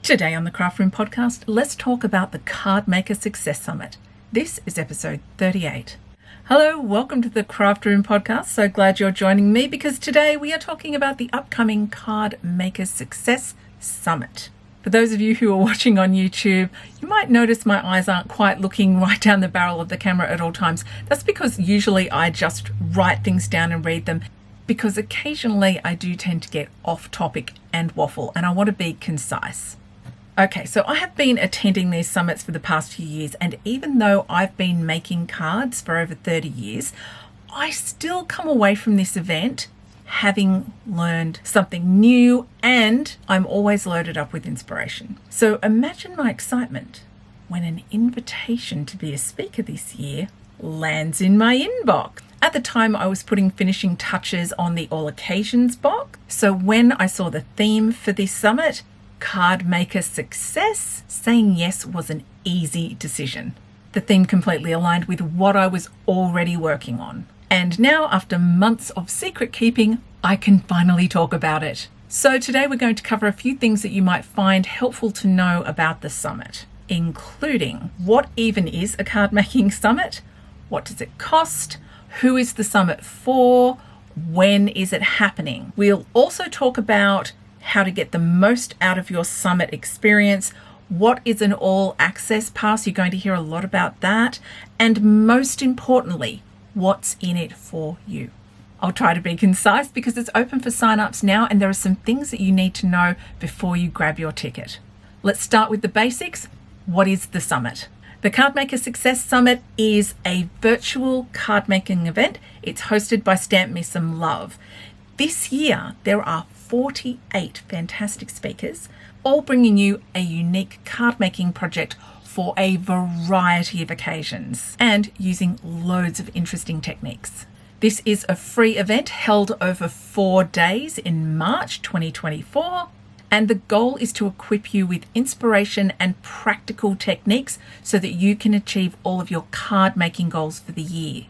Today on the Craft Room podcast, let's talk about the Card Maker Success Summit. This is episode 38. Hello, welcome to the Craft Room podcast. So glad you're joining me because today we are talking about the upcoming Card Maker Success Summit. For those of you who are watching on YouTube, you might notice my eyes aren't quite looking right down the barrel of the camera at all times. That's because usually I just write things down and read them, because occasionally I do tend to get off topic and waffle, and I want to be concise. Okay, so I have been attending these summits for the past few years, and even though I've been making cards for over 30 years, I still come away from this event having learned something new, and I'm always loaded up with inspiration. So imagine my excitement when an invitation to be a speaker this year lands in my inbox. At the time, I was putting finishing touches on the All Occasions box. So when I saw the theme for this summit, Card Maker Success, saying yes was an easy decision. The theme completely aligned with what I was already working on. And now, after months of secret keeping, I can finally talk about it. So today we're going to cover a few things that you might find helpful to know about the summit, including what even is a card making summit, what does it cost, who is the summit for, when is it happening. We'll also talk about how to get the most out of your summit experience, what is an all access pass, you're going to hear a lot about that, and most importantly, what's in it for you. I'll try to be concise because it's open for sign-ups now, and there are some things that you need to know before you grab your ticket. Let's start with the basics. What is the summit? The Card Maker Success Summit is a virtual card making event. It's hosted by Stamp Me Some Love. This year, there are 48 fantastic speakers, all bringing you a unique card making project for a variety of occasions and using loads of interesting techniques. This is a free event held over 4 days in March 2024, and the goal is to equip you with inspiration and practical techniques so that you can achieve all of your card making goals for the year.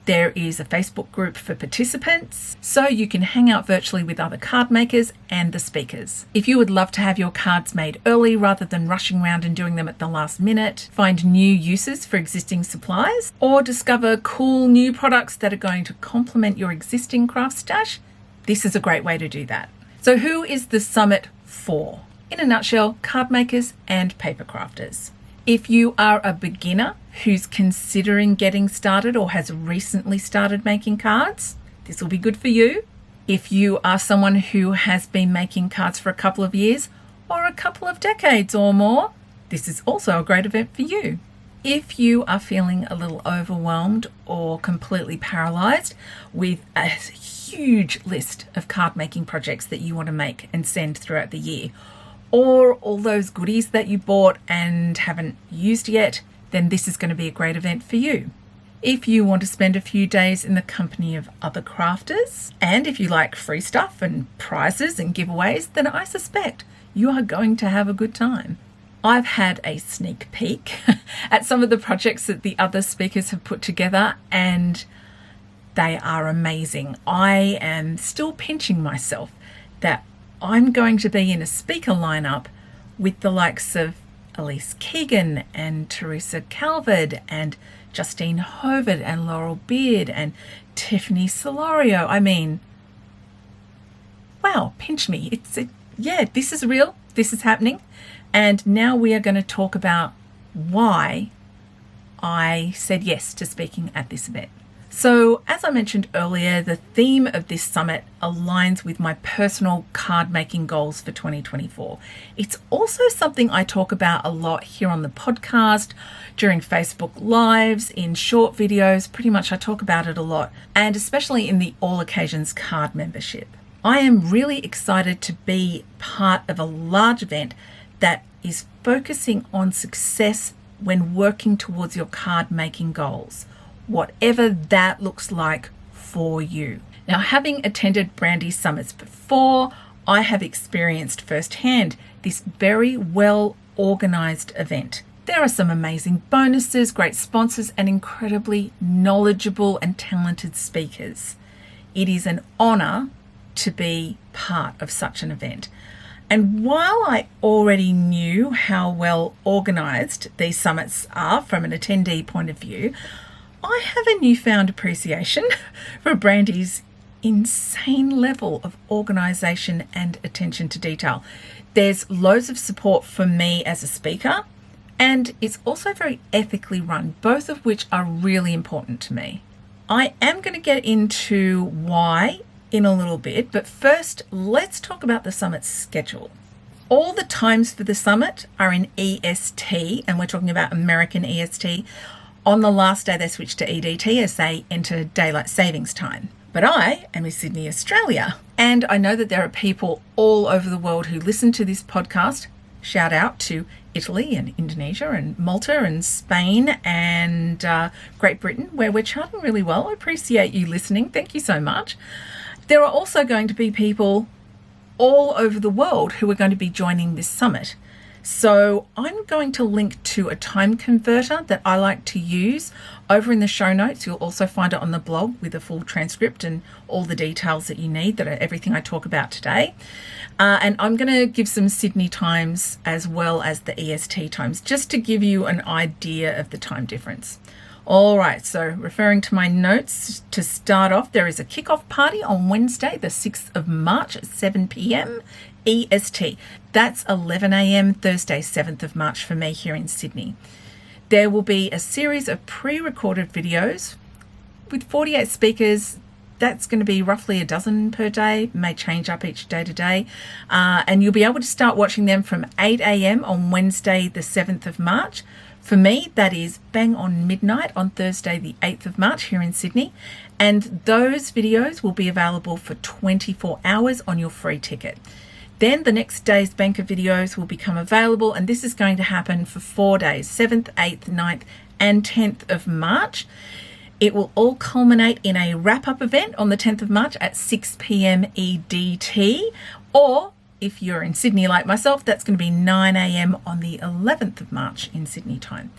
There is a Facebook group for participants, so you can hang out virtually with other card makers and the speakers. If you would love to have your cards made early rather than rushing around and doing them at the last minute, find new uses for existing supplies, or discover cool new products that are going to complement your existing craft stash, this is a great way to do that. So who is the summit for? In a nutshell, card makers and paper crafters. If you are a beginner who's considering getting started or has recently started making cards, this will be good for you. If you are someone who has been making cards for a couple of years or a couple of decades or more, this is also a great event for you. If you are feeling a little overwhelmed or completely paralyzed with a huge list of card making projects that you want to make and send throughout the year, or all those goodies that you bought and haven't used yet, then this is going to be a great event for you. If you want to spend a few days in the company of other crafters, and if you like free stuff and prizes and giveaways, then I suspect you are going to have a good time. I've had a sneak peek at some of the projects that the other speakers have put together, and they are amazing. I am still pinching myself that I'm going to be in a speaker lineup with the likes of Elise Keegan and Teresa Calvert and Justine Hovard and Laurel Beard and Tiffany Solorio. I mean, wow, pinch me. Yeah, this is real. This is happening. And now we are going to talk about why I said yes to speaking at this event. So, as I mentioned earlier, the theme of this summit aligns with my personal card making goals for 2024. It's also something I talk about a lot here on the podcast, during Facebook Lives, in short videos. Pretty much I talk about it a lot, and especially in the All Occasions card membership. I am really excited to be part of a large event that is focusing on success when working towards your card making goals, whatever that looks like for you. Now, having attended Brandy Summits before, I have experienced firsthand this very well organized event. There are some amazing bonuses, great sponsors, and incredibly knowledgeable and talented speakers. It is an honor to be part of such an event. And while I already knew how well organised these summits are from an attendee point of view, I have a newfound appreciation for Brandy's insane level of organisation and attention to detail. There's loads of support for me as a speaker, and it's also very ethically run, both of which are really important to me. I am going to get into why in a little bit, but first let's talk about the summit's schedule. All the times for the summit are in EST, and we're talking about American EST. On the last day they switch to EDT as they enter daylight savings time. But I am in Sydney, Australia, and I know that there are people all over the world who listen to this podcast. Shout out to Italy and Indonesia and Malta and Spain and Great Britain, where we're charting really well. I appreciate you listening. Thank you so much. There are also going to be people all over the world who are going to be joining this summit. So I'm going to link to a time converter that I like to use over in the show notes. You'll also find it on the blog with a full transcript and all the details that you need, that are everything I talk about today. And I'm going to give some Sydney times as well as the EST times, just to give you an idea of the time difference. All right, so referring to my notes, to start off, there is a kickoff party on Wednesday, the 6th of March at 7 p.m. EST. That's 11 a.m. Thursday, 7th of March for me here in Sydney. There will be a series of pre-recorded videos with 48 speakers. That's going to be roughly a dozen per day, may change up each day to day. And you'll be able to start watching them from 8 a.m. on Wednesday, the 7th of March. For me, that is bang on midnight on Thursday, the 8th of March here in Sydney. And those videos will be available for 24 hours on your free ticket. Then the next day's bank of videos will become available, and this is going to happen for 4 days, 7th, 8th, 9th, and 10th of March. It will all culminate in a wrap-up event on the 10th of March at 6 p.m. EDT, or if you're in Sydney like myself, that's going to be 9 a.m. on the 11th of March in Sydney time.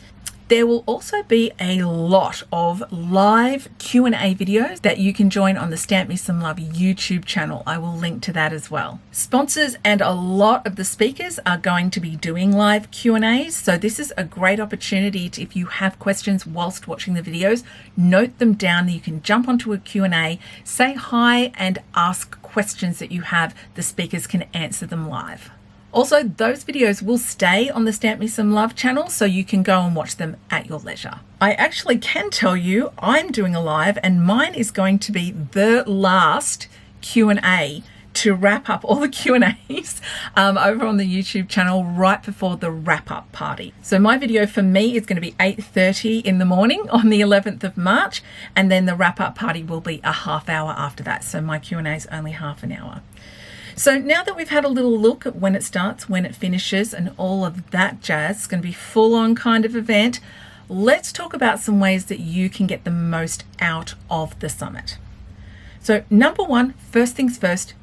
There will also be a lot of live Q&A videos that you can join on the Stamp Me Some Love YouTube channel. I will link to that as well. Sponsors and a lot of the speakers are going to be doing live Q&As, so this is a great opportunity to, if you have questions whilst watching the videos, note them down. You can jump onto a Q&A, say hi, and ask questions that you have. The speakers can answer them live. Also, those videos will stay on the Stamp Me Some Love channel, so you can go and watch them at your leisure. I actually can tell you I'm doing a live, and mine is going to be the last Q&A to wrap up all the Q&As over on the YouTube channel right before the wrap-up party. So my video for me is going to be 8:30 in the morning on the 11th of March, and then the wrap-up party will be a half hour after that. So my Q&A is only half an hour. So now that we've had a little look at when it starts, when it finishes, and all of that jazz, it's going to be full-on kind of event, let's talk about some ways that you can get the most out of the summit. So number one, first things first,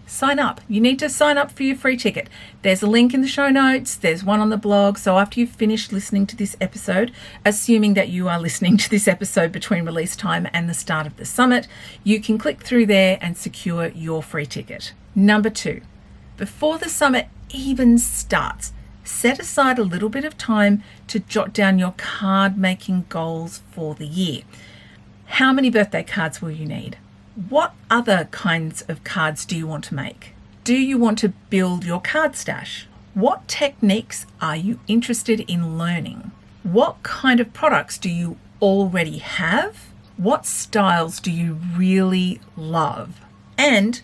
sign up. You need to sign up for your free ticket. There's a link in the show notes. There's one on the blog. So after you've finished listening to this episode, assuming that you are listening to this episode between release time and the start of the summit, you can click through there and secure your free ticket. Number two, before the summit even starts, set aside a little bit of time to jot down your card making goals for the year. How many birthday cards will you need? What other kinds of cards do you want to make? Do you want to build your card stash? What techniques are you interested in learning? What kind of products do you already have? What styles do you really love? And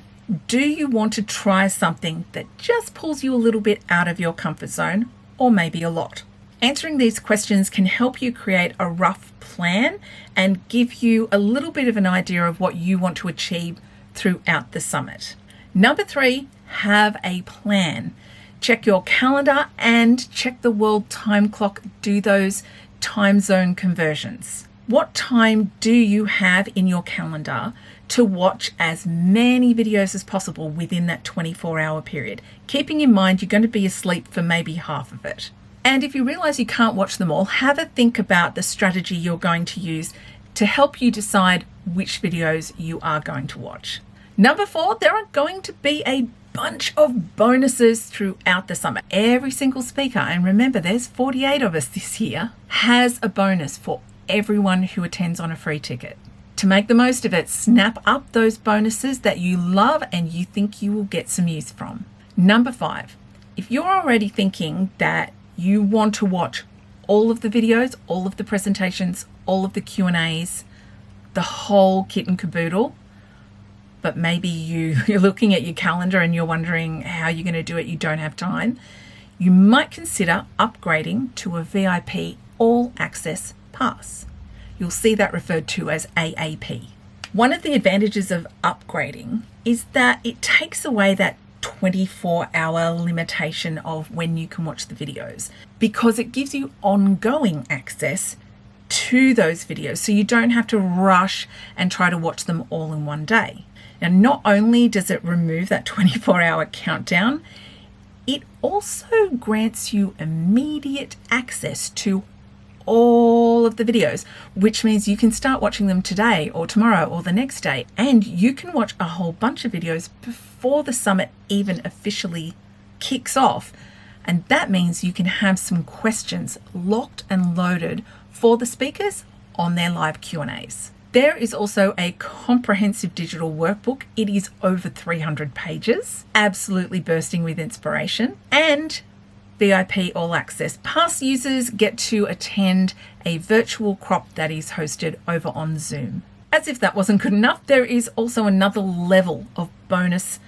do you want to try something that just pulls you a little bit out of your comfort zone, or maybe a lot? Answering these questions can help you create a rough plan and give you a little bit of an idea of what you want to achieve throughout the summit. Number three, have a plan. Check your calendar and check the world time clock. Do those time zone conversions. What time do you have in your calendar to watch as many videos as possible within that 24-hour period, keeping in mind you're going to be asleep for maybe half of it? And if you realize you can't watch them all, have a think about the strategy you're going to use to help you decide which videos you are going to watch. Number four, there are going to be a bunch of bonuses throughout the summer. Every single speaker, and remember there's 48 of us this year, has a bonus for everyone who attends on a free ticket. To make the most of it, snap up those bonuses that you love and you think you will get some use from. Number 5, if you're already thinking that you want to watch all of the videos, all of the presentations, all of the Q&As, the whole kit and caboodle, but maybe you're looking at your calendar and you're wondering how you're going to do it, you don't have time, you might consider upgrading to a VIP All Access Pass. You'll see that referred to as AAP. One of the advantages of upgrading is that it takes away that 24-hour limitation of when you can watch the videos, because it gives you ongoing access to those videos, so you don't have to rush and try to watch them all in one day. Now, not only does it remove that 24-hour countdown, it also grants you immediate access to all of the videos, which means you can start watching them today or tomorrow or the next day, and you can watch a whole bunch of videos before the summit even officially kicks off. And that means you can have some questions locked and loaded for the speakers on their live Q&As. There is also a comprehensive digital workbook. It is over 300 pages, absolutely bursting with inspiration. And VIP All Access Pass users get to attend a virtual crop that is hosted over on Zoom. As if that wasn't good enough, there is also another level of bonus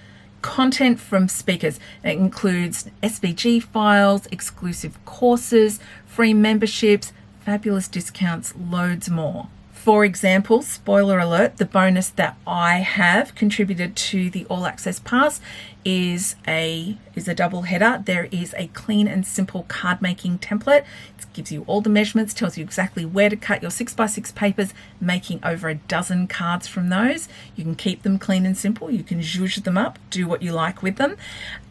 content from speakers. It includes SVG files, exclusive courses, free memberships, fabulous discounts, loads more. For example, spoiler alert, the bonus that I have contributed to the All Access Pass is a double header. There is a clean and simple card making template. It gives you all the measurements, tells you exactly where to cut your 6x6 papers, making over a dozen cards from those. You can keep them clean and simple. You can zhuzh them up, do what you like with them.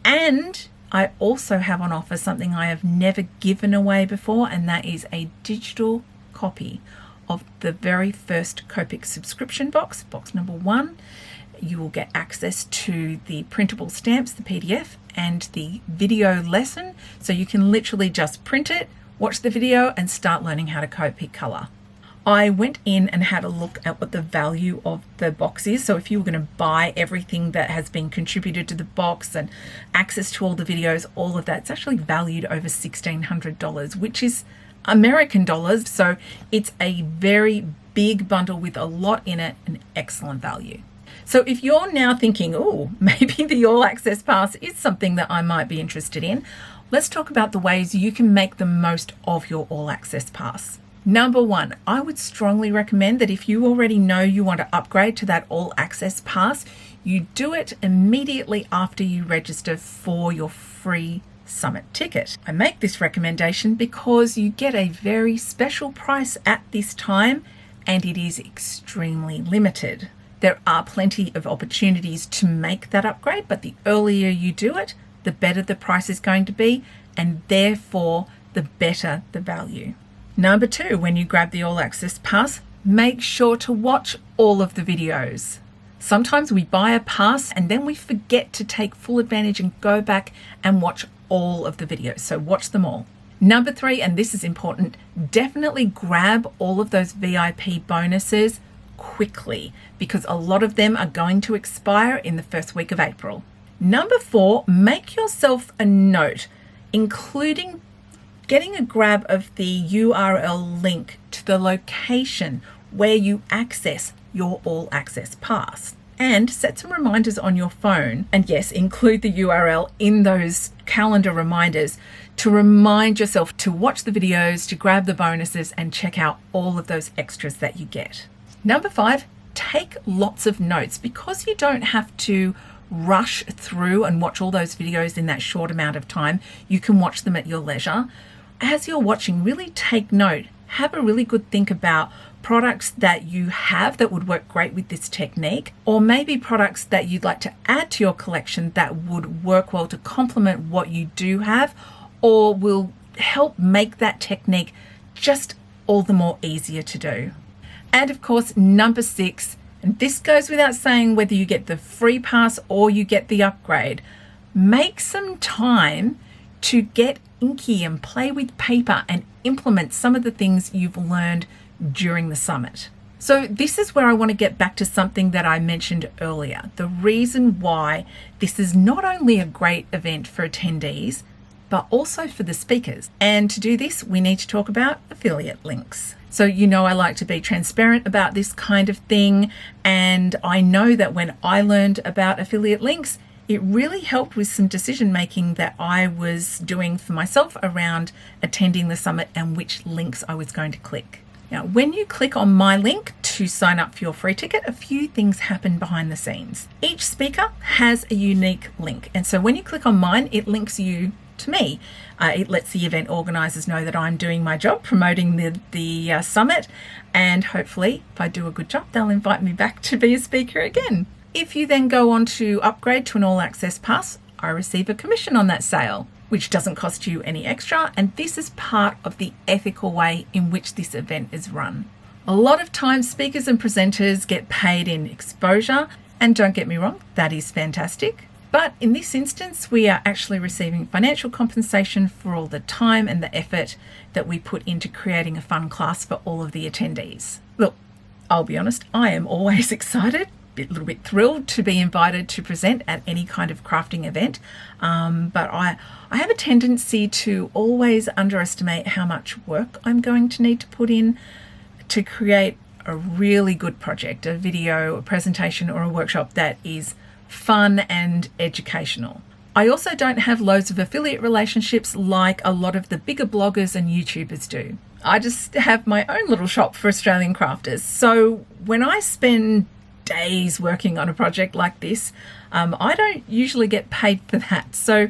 And I also have on offer something I have never given away before, and that is a digital copy of the very first Copic subscription box, box number 1. You will get access to the printable stamps, the PDF, and the video lesson. So you can literally just print it, watch the video, and start learning how to Copic color. I went in and had a look at what the value of the box is. So if you were going to buy everything that has been contributed to the box and access to all the videos, all of that, it's actually valued over $1,600, which is American dollars. So it's a very big bundle with a lot in it and excellent value. So if you're now thinking, oh, maybe the All Access Pass is something that I might be interested in, let's talk about the ways you can make the most of your All Access Pass. Number 1, I would strongly recommend that if you already know you want to upgrade to that All Access Pass, you do it immediately after you register for your free summit ticket. I make this recommendation because you get a very special price at this time, and it is extremely limited. There are plenty of opportunities to make that upgrade, but the earlier you do it, the better the price is going to be, and therefore the better the value. Number 2, when you grab the All Access Pass, make sure to watch all of the videos. Sometimes we buy a pass and then we forget to take full advantage and go back and watch all of the videos. So watch them all. Number 3, and this is important, definitely grab all of those VIP bonuses quickly, because a lot of them are going to expire in the first week of April. Number 4, make yourself a note, including getting a grab of the URL link to the location where you access your All Access Pass. And set some reminders on your phone, and yes, include the URL in those calendar reminders to remind yourself to watch the videos, to grab the bonuses, and check out all of those extras that you get. Number 5, take lots of notes, because you don't have to rush through and watch all those videos in that short amount of time. You can watch them at your leisure. As you're watching, really take note. Have a really good think about products that you have that would work great with this technique, or maybe products that you'd like to add to your collection that would work well to complement what you do have, or will help make that technique just all the more easier to do. And of course, number 6, and this goes without saying whether you get the free pass or you get the upgrade, make some time to get inky and play with paper and implement some of the things you've learned during the summit. So this is where I want to get back to something that I mentioned earlier. The reason why this is not only a great event for attendees, but also for the speakers. And to do this, we need to talk about affiliate links. So you know I like to be transparent about this kind of thing. And I know that when I learned about affiliate links, it really helped with some decision making that I was doing for myself around attending the summit and which links I was going to click. Now, when you click on my link to sign up for your free ticket, a few things happen behind the scenes. Each speaker has a unique link. And so when you click on mine, it links you to me. It lets the event organizers know that I'm doing my job promoting the summit. And hopefully, if I do a good job, they'll invite me back to be a speaker again. If you then go on to upgrade to an all access pass, I receive a commission on that sale, which doesn't cost you any extra. And this is part of the ethical way in which this event is run. A lot of times speakers and presenters get paid in exposure. And don't get me wrong, that is fantastic. But in this instance, we are actually receiving financial compensation for all the time and the effort that we put into creating a fun class for all of the attendees. Look, I'll be honest, I am always excited, a little bit thrilled to be invited to present at any kind of crafting event. But I have a tendency to always underestimate how much work I'm going to need to put in to create a really good project, a video, a presentation, or a workshop that is fun and educational. I also don't have loads of affiliate relationships like a lot of the bigger bloggers and YouTubers do. I just have my own little shop for Australian crafters. So when I spend days working on a project like this, I don't usually get paid for that. So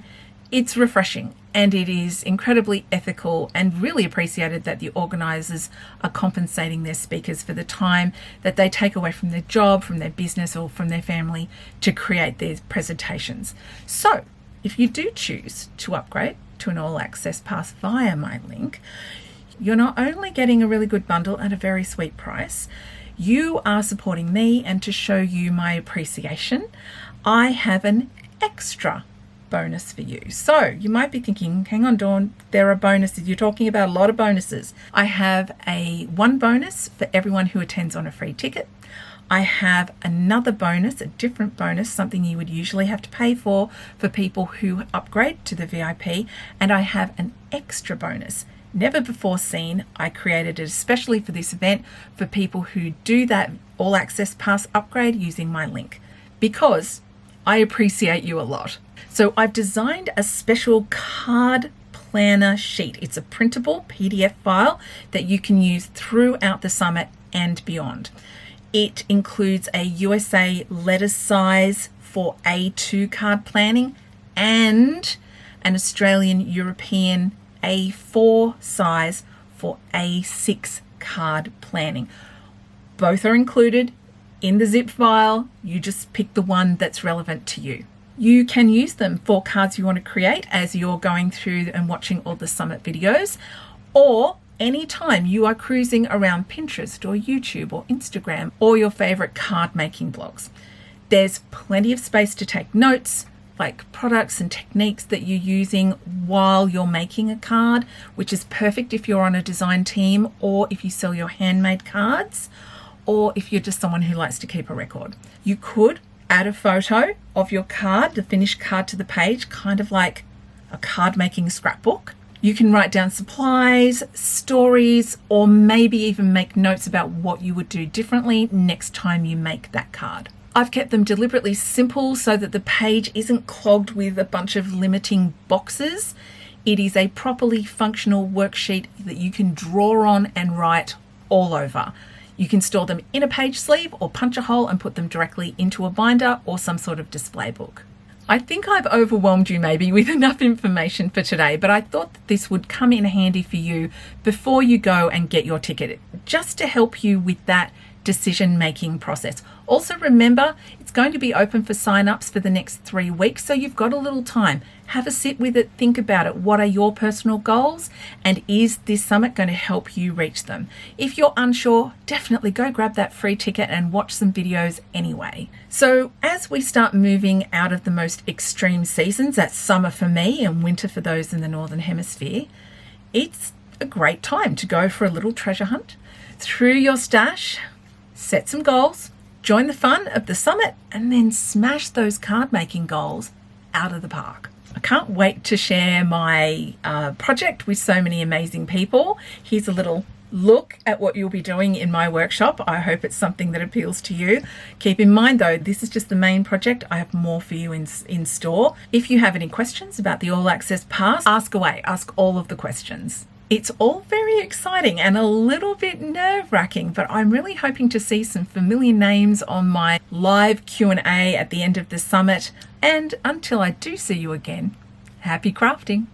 it's refreshing, and it is incredibly ethical and really appreciated that the organisers are compensating their speakers for the time that they take away from their job, from their business, or from their family to create their presentations. So if you do choose to upgrade to an all access pass via my link, you're not only getting a really good bundle at a very sweet price, you are supporting me, and to show you my appreciation, I have an extra bonus for you. So you might be thinking, hang on, Dawn, there are bonuses. You're talking about a lot of bonuses. I have one bonus for everyone who attends on a free ticket. I have another bonus, a different bonus, something you would usually have to pay for people who upgrade to the VIP. And I have an extra bonus, never before seen. I created it especially for this event for people who do that all access pass upgrade using my link, because I appreciate you a lot. So I've designed a special card planner sheet. It's a printable PDF file that you can use throughout the summit and beyond. It includes a USA letter size for A2 card planning and an Australian European A4 size for A6 card planning. Both are included in the zip file. You just pick the one that's relevant to you. You can use them for cards you want to create as you're going through and watching all the summit videos, or anytime you are cruising around Pinterest or YouTube or Instagram or your favorite card making blogs. There's plenty of space to take notes, like products and techniques that you're using while you're making a card, which is perfect if you're on a design team, or if you sell your handmade cards, or if you're just someone who likes to keep a record. You could add a photo of your card, the finished card, to the page, kind of like a card making scrapbook. You can write down supplies, stories, or maybe even make notes about what you would do differently next time you make that card. I've kept them deliberately simple so that the page isn't clogged with a bunch of limiting boxes. It is a properly functional worksheet that you can draw on and write all over. You can store them in a page sleeve or punch a hole and put them directly into a binder or some sort of display book. I think I've overwhelmed you maybe with enough information for today, but I thought that this would come in handy for you before you go and get your ticket, just to help you with that decision-making process. Also remember, it's going to be open for sign-ups for the next 3 weeks, so you've got a little time. Have a sit with it, think about it. What are your personal goals? And is this summit going to help you reach them? If you're unsure, definitely go grab that free ticket and watch some videos anyway. So as we start moving out of the most extreme seasons, that's summer for me and winter for those in the Northern Hemisphere, it's a great time to go for a little treasure hunt through your stash, set some goals, join the fun of the summit, and then smash those card making goals out of the park. I can't wait to share my project with so many amazing people. Here's a little look at what you'll be doing in my workshop. I hope it's something that appeals to you. Keep in mind though, this is just the main project. I have more for you in store. If you have any questions about the All Access Pass, ask away, ask all of the questions. It's all very exciting and a little bit nerve-wracking, but I'm really hoping to see some familiar names on my live Q&A at the end of the summit. And until I do see you again, happy crafting.